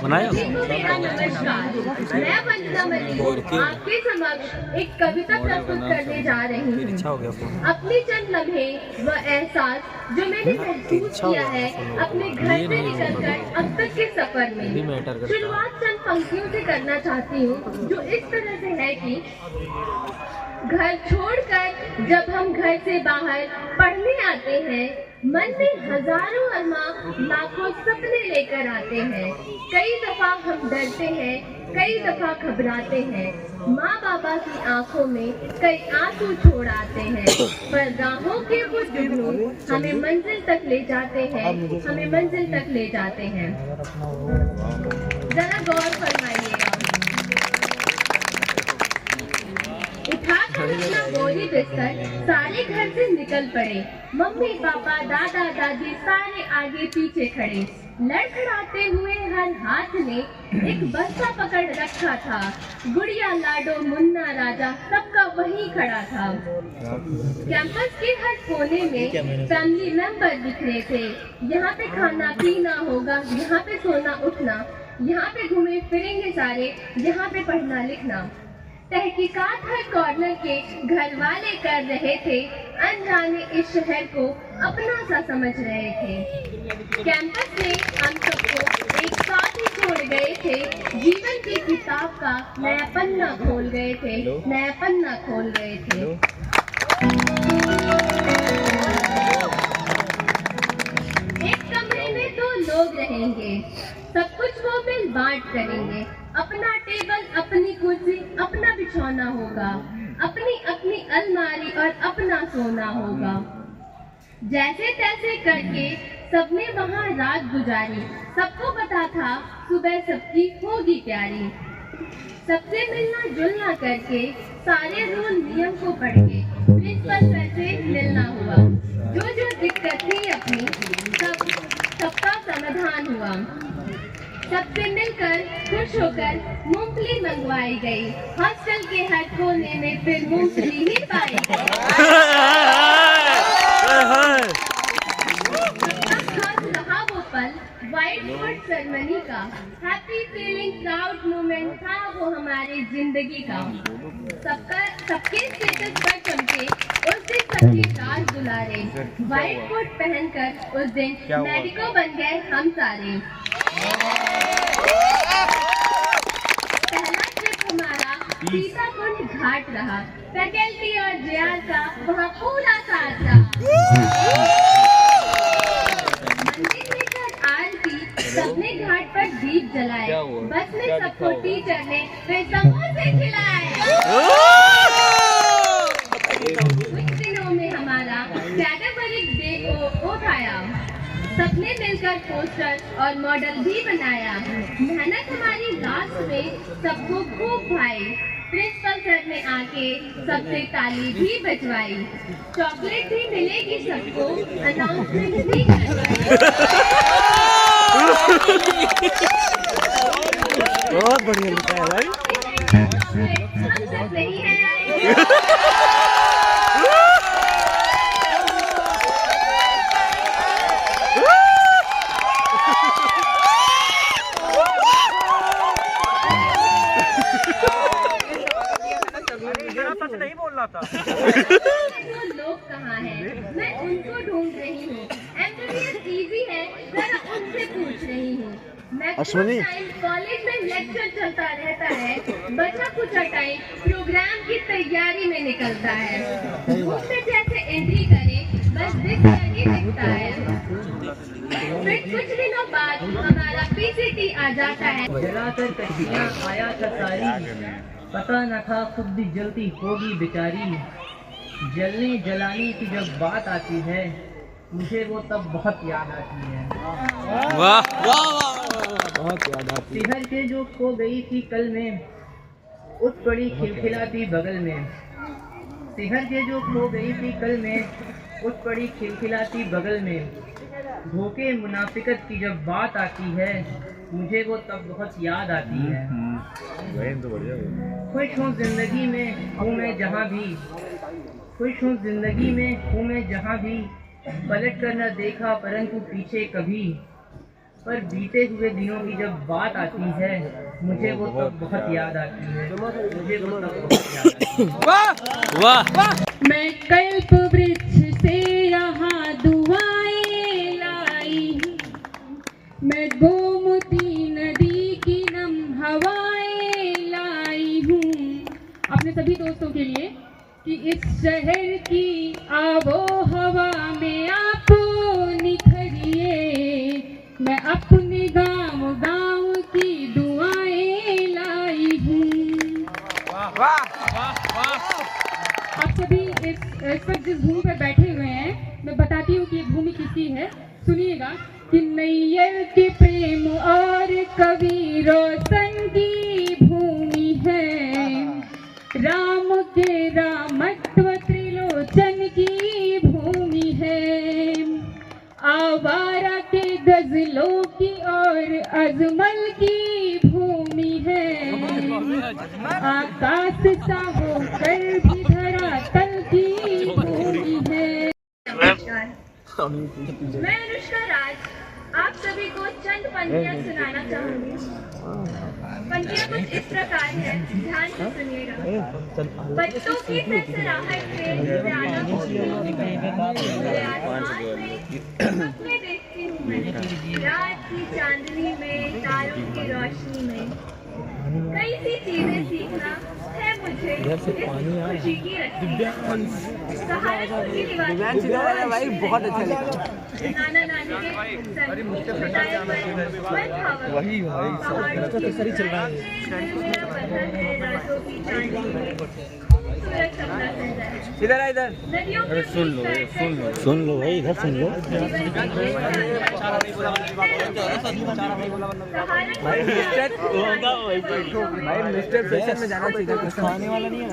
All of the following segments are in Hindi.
बनाया मेरा नमस्कार। मैं वंदना मलिक आपके समक्ष एक कविता प्रस्तुत करने जा रही हूँ। अपनी चंद लम्हे व एहसास जो मैंने महसूस किया है अपने घर से निकलकर अब तक के सफर में। शुरुआत चंद पंक्तियों से करना चाहती हूँ जो इस तरह से है कि घर छोड़कर जब हम घर से बाहर पढ़ने आते हैं, मन में हजारों अरमां लाखों सपने लेकर आते हैं। कई दफा हम डरते हैं, कई दफा घबराते हैं, माँ बाबा की आंखों में कई आंसू छोड़ आते हैं, पर राहों के वो जुगनू हमें मंजिल तक ले जाते हैं, हमें मंजिल तक ले जाते हैं। जरा गौर फरमाइएगा। उठाकर अपना बोरी बिस्तर सारे घर से निकल पड़े। मम्मी पापा दादा दादी सारे आगे पीछे खड़े। लड़खड़ाते हुए हर हाथ में एक बस्ता पकड़ रखा था। गुड़िया लाडो मुन्ना राजा सबका वही खड़ा था। कैंपस के हर कोने में फैमिली मेंबर बिखरे थे। यहाँ पे खाना पीना होगा, यहाँ पे सोना उठना, यहाँ पे घूमे फिरेंगे सारे, यहाँ पे पढ़ना लिखना। तहकीकात हर कॉर्नर के घर वाले कर रहे थे, अनजाने इस शहर को अपना सा समझ रहे थे। कैंपस में हम सबको एक साथ ही छोड़ गए थे, जीवन की किताब का नया पन्ना खोल गए थे, नया पन्ना खोल गए थे। एक कमरे में दो लोग रहेंगे, सब कुछ वो मिल बांट करेंगे। अपना टेबल, अपनी कुर्सी, अपना बिछौना होगा, अपनी अपनी अलमारी और अपना सोना होगा। जैसे तैसे करके सबने वहाँ रात गुजारी। सबको पता था सुबह सबकी होगी प्यारी। सबसे मिलना जुलना करके सारे रूल नियम को पढ़ के प्रिंसिपल सर से मिलना हुआ। जो दिक्कत थी अपनी सबका समाधान हुआ। सबसे मिलकर खुश होकर मूंगफली मंगवाई गई। हॉस्टल के हर कोने में फिर मूंगफली ही पाई गई। रहा वो पल व्हाइट बोर्ड सेरेमनी का। हैप्पी फीलिंग प्राउड मोमेंट था वो हमारी जिंदगी का। सबके स्टेटस पर चमके उस दिन सबके राज दुलारे। व्हाइट कोट पहनकर उस दिन मेडिको बन गए हम सारे। पहला ट्रिप हमारा सीताकुंड घाट रहा। फैकल्टी और जेआर का वहाँ पूरा साथ रहा। मंदिर लेकर आरती, सबने घाट पर दीप जलाए। बस में सबको टीचर ने फिर समोसे खिलाए। कुछ दिनों में हमारा कैटेगरिक डे को उठाया। सबने मिलकर पोस्टर और मॉडल भी बनाया। मेहनत हमारी लास्ट में सबको खूब भाई। प्रिंसिपल सर ने आके सबसे ताली भी बजवाई। चॉकलेट भी मिलेगी सबको, अनाउंसमेंट भी करवाई। बहुत बढ़िया लिखा है भाई। हम सब नहीं है। नहीं बोलना था। वो लोग कहाँ हैं? मैं उनको ढूंढ रही हूँ। MBBS इजी है, जरा उनसे पूछ रही हूँ। मैक्सिमम टाइम कॉलेज में लेक्चर चलता रहता है, बचा कुछ टाइम प्रोग्राम की तैयारी में निकलता है। उससे जैसे एंट्री करे बस दिखता है। फिर कुछ दिनों बाद हमारा PCT आ जाता है। जलाकर कश्तियाँ आया था सारी, पता न था खुद भी जलती होगी बेचारी। जलने जलाने की जब बात आती है, मुझे वो तब बहुत याद आती है। वाह बहुत याद आती है। शहर के जो खो गई थी कल में, उठ पड़ी खिलखिलाती बगल में। शहर के जो खो गई थी कल में, उठ पड़ी खिलखिलाती बगल में। धोखे मुनाफिकत की जब बात आती है, मुझे वो तब बहुत याद आती है। खुश हूँ जिंदगी में हूँ मैं जहाँ भी, खुश हूँ जिंदगी में हूँ मैं जहाँ भी। पलट कर न देखा परंतु पीछे कभी, पर बीते हुए दिनों की जब बात आती है, मुझे वो तब बहुत याद आती है, मुझे वो तब बहुत याद आती है। वाह वाह। मैं कल्प वृक्ष से यहाँ दुआएं लाई, मैं गोमती नदी की नम हवाएं लाई हूँ अपने सभी दोस्तों के लिए कि इस शहर की आबो हवा में आप निखरिए, मैं अपने गांव गांव की दुआएं लाई हूँ। आप सभी इस वक्त जिस भूमि पर बैठे हुए हैं, मैं बताती हूँ कि ये भूमि किसकी है। सुनिएगा कि नैयर के प्रेम और कवि रोशन की भूमि है, राम के रामत्व त्रिलोचन की भूमि है, आवारा के गजलों की और अजमल की भूमि है, आकाश सा होकर भी धरातल की भूमि है। मैं अनुष्का राज आप सभी को चंद पंक्तियां सुनाना चाहूंगी। पंक्तियां कुछ इस प्रकार है, ध्यान से सुनिएगा। बच्चों की सरसराहट से ज्यादा मेरे आसमान में सपने देखती हूँ मैं, रात की चांदनी में, तारों की रोशनी में। कई सी चीजें सीखना है मुझे इस खुशी की रस्सी। सहारनपुर की निवासी बहुत अच्छा लगा। नाना नानी के सर बताए वन भावक वही भाई पहाड़ों की सही चल रहा है। मेरा बदन है रातों की चांदनी में, खूबसूरत सपना संजय। इधर आ इधर। नदियों के बीच सुन लो भाई, इधर सुन लो। भाई मिस्टर होगा वही भाई, मिस्टर फैशन में जाना चाहिए, कुछ खाने वाला नहीं है।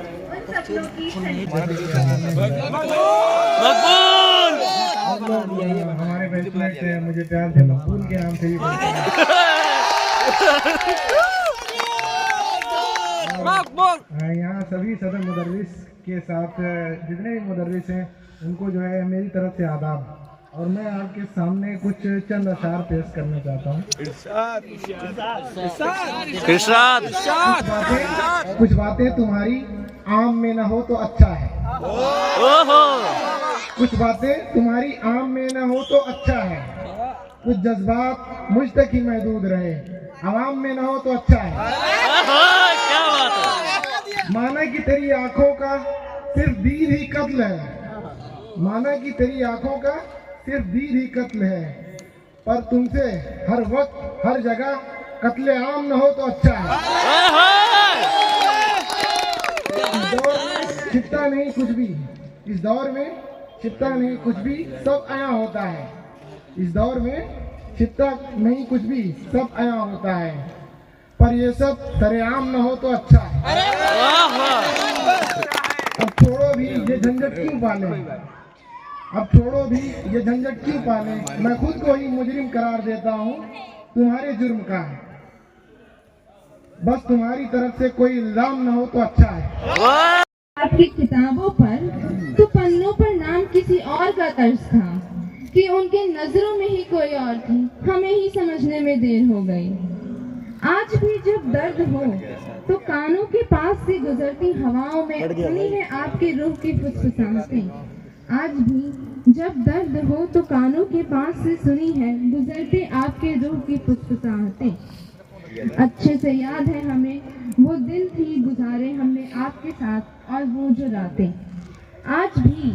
हमारे बैचमेट से मुझे प्यार से मकबूल के नाम से भी यहाँ सभी सदर मुदर्रिस के साथ जितने भी मुदर्रिस हैं उनको जो है मेरी तरफ से आदाब, और मैं आपके सामने कुछ चंद अशार पेश करना चाहता हूँ। कुछ बातें तुम्हारी आम में न हो तो अच्छा है, कुछ बातें तुम्हारी आम में न हो तो अच्छा है, कुछ जज्बात मुझ तक ही महदूद रहे, आवाम में न हो तो अच्छा है। क्या बात है। माना कि तेरी आंखों का सिर्फ दीद ही कत्ल है, माना कि तेरी आंखों का सिर्फ दीद ही कत्ल है, पर तुमसे हर वक्त हर जगह कत्ले आम न हो तो अच्छा है। इस दौर में छिपता नहीं कुछ भी, इस दौर में छिपता नहीं कुछ भी, सब आया होता है। इस दौर में छिपता नहीं कुछ भी, सब आया होता है, पर ये सब सरेआम न हो तो अच्छा है। अब छोड़ो भी ये झंझट क्यों पाले, अब छोड़ो भी ये झंझट क्यों पाले, मैं खुद को ही मुजरिम करार देता हूँ तुम्हारे जुर्म का है, बस तुम्हारी तरफ से कोई इल्जाम न हो तो अच्छा है। आपकी किताबों पर तो पन्नों पर नाम किसी और का तर्ज था कि उनके नजरों में ही कोई और थी, हमें ही समझने में देर हो गई। आज भी जब दर्द हो तो कानों के पास से गुजरती हवाओं में सुनी है आपकी रूह की फुसफुसाहटें। आज भी जब दर्द हो तो कानों के पास से सुनी है गुजरते आपके रूह की फुसफुसाहटें। अच्छे से याद है हमें वो दिन थी गुजारे हमने आपके साथ और वो जो रातें। आज भी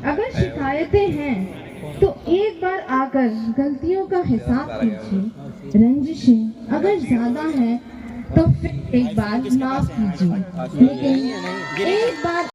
अगर शिकायतें हैं तो एक बार आकर गलतियों का हिसाब कीजिए, रंजिशें अगर ज्यादा हैं तो फिर एक बार माफ कीजिए, लेकिन एक बार